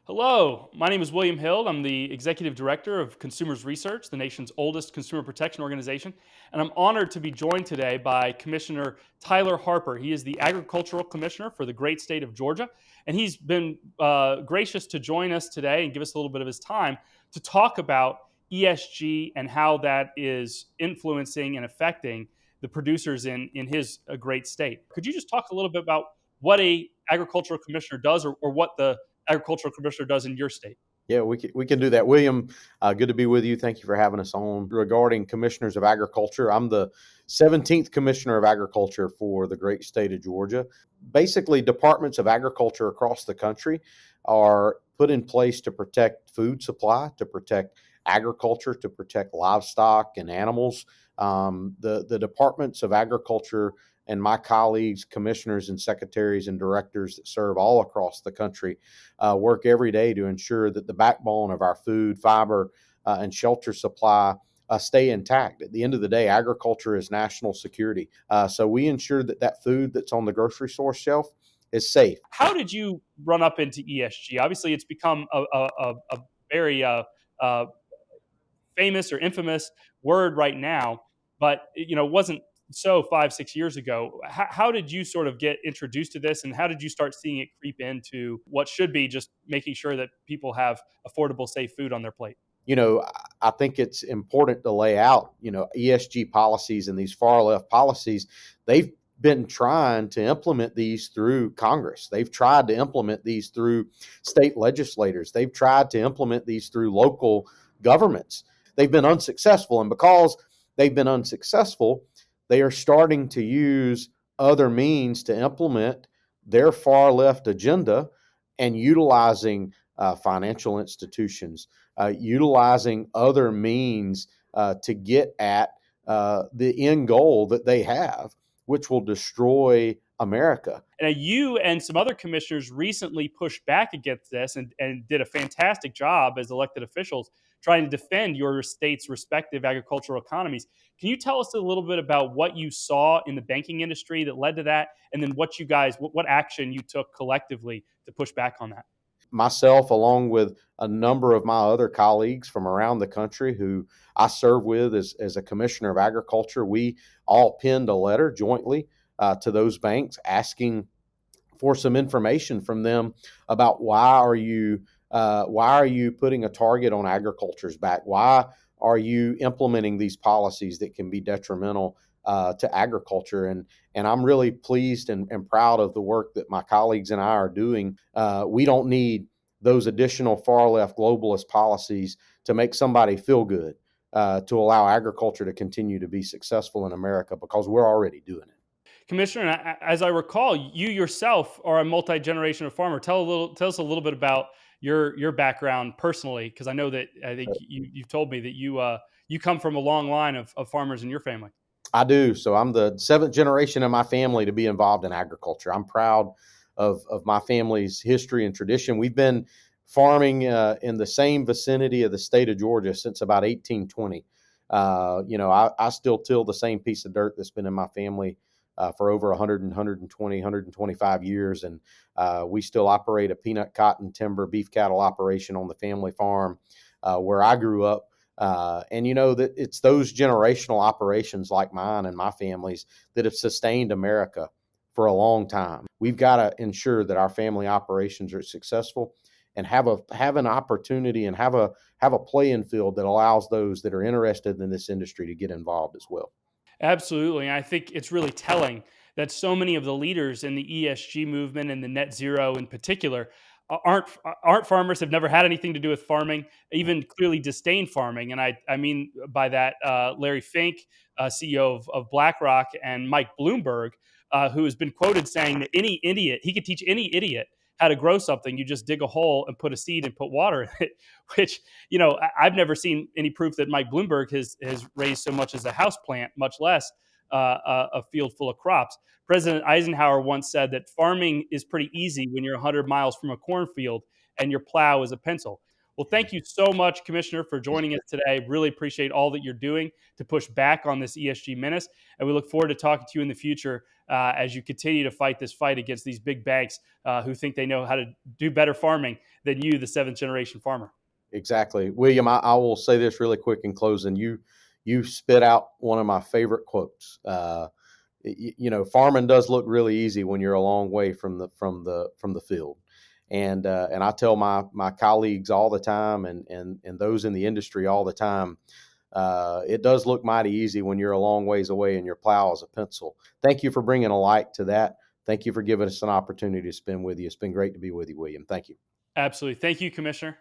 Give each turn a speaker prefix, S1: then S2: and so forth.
S1: Hello, my name is William Hild. I'm the Executive Director of Consumers Research, the nation's oldest consumer protection organization. And I'm honored to be joined today by Commissioner Tyler Harper. He is the Agricultural Commissioner for the great state of Georgia. And he's been gracious to join us today and give us a little bit of his time to talk about ESG and how that is influencing and affecting the producers in his great state. Could you just talk a little bit about what a agricultural commissioner does or what the agricultural commissioner does in your state?
S2: Yeah, we can do that. William, good to be with you. Thank you for having us on. Regarding commissioners of agriculture, I'm the 17th commissioner of agriculture for the great state of Georgia. Basically, departments of agriculture across the country are put in place to protect food supply, to protect agriculture, to protect livestock and animals. The departments of agriculture and my colleagues, commissioners and secretaries and directors that serve all across the country, work every day to ensure that the backbone of our food, fiber, and shelter supply stay intact. At the end of the day, agriculture is national security. So we ensure that that food that's on the grocery store shelf is safe.
S1: How did you run up into ESG? Obviously, it's become a very uh, famous or infamous word right now, but it wasn't so 5, 6 years ago. How did you sort of get introduced to this, and how did you start seeing it creep into what should be just making sure that people have affordable, safe food on their plate?
S2: I think it's important to lay out, ESG policies and these far left policies. They've been trying to implement these through Congress. They've tried to implement these through state legislators. They've tried to implement these through local governments. They've been unsuccessful. And because they've been unsuccessful, they are starting to use other means to implement their far left agenda and utilizing financial institutions, utilizing other means to get at the end goal that they have, which will destroy America.
S1: And you and some other commissioners recently pushed back against this and did a fantastic job as elected officials trying to defend your state's respective agricultural economies. Can you tell us a little bit about what you saw in the banking industry that led to that, and then what action you took collectively to push back on that?
S2: Myself, along with a number of my other colleagues from around the country who I serve with as a commissioner of agriculture, we all penned a letter jointly to those banks asking for some information from them about why are you putting a target on agriculture's back? Why are you implementing these policies that can be detrimental to agriculture? And I'm really pleased and proud of the work that my colleagues and I are doing. We don't need those additional far left globalist policies to make somebody feel good, to allow agriculture to continue to be successful in America, because we're already doing it.
S1: Commissioner, as I recall, you yourself are a multi-generational farmer. Tell us a little bit about your background personally, because I think you've told me that you come from a long line of farmers in your family.
S2: I do. So I'm the seventh generation in my family to be involved in agriculture. I'm proud of my family's history and tradition. We've been farming in the same vicinity of the state of Georgia since about 1820. I still till the same piece of dirt that's been in my family for over 100 120, 125 years. And we still operate a peanut, cotton, timber, beef cattle operation on the family farm where I grew up. And that it's those generational operations like mine and my family's that have sustained America for a long time. We've got to ensure that our family operations are successful and have an opportunity and have a playing field that allows those that are interested in this industry to get involved as well.
S1: Absolutely. And I think it's really telling that so many of the leaders in the ESG movement and the net zero in particular aren't farmers, have never had anything to do with farming, even clearly disdain farming. And I mean by that Larry Fink, CEO of BlackRock, and Mike Bloomberg, who has been quoted saying that he could teach any idiot how to grow something. You just dig a hole and put a seed and put water in it, which, I've never seen any proof that Mike Bloomberg has raised so much as a house plant, much less a field full of crops. President Eisenhower once said that farming is pretty easy when you're 100 miles from a cornfield and your plow is a pencil. Well, thank you so much, Commissioner, for joining us today. Really appreciate all that you're doing to push back on this ESG menace. And we look forward to talking to you in the future as you continue to fight this fight against these big banks who think they know how to do better farming than you, the seventh generation farmer.
S2: Exactly. William, I will say this really quick in closing. You spit out one of my favorite quotes. Farming does look really easy when you're a long way from the field. And I tell my colleagues all the time, and those in the industry all the time, it does look mighty easy when you're a long ways away and your plow is a pencil. Thank you for bringing a light to that. Thank you for giving us an opportunity to spend with you. It's been great to be with you, William. Thank you.
S1: Absolutely. Thank you, Commissioner.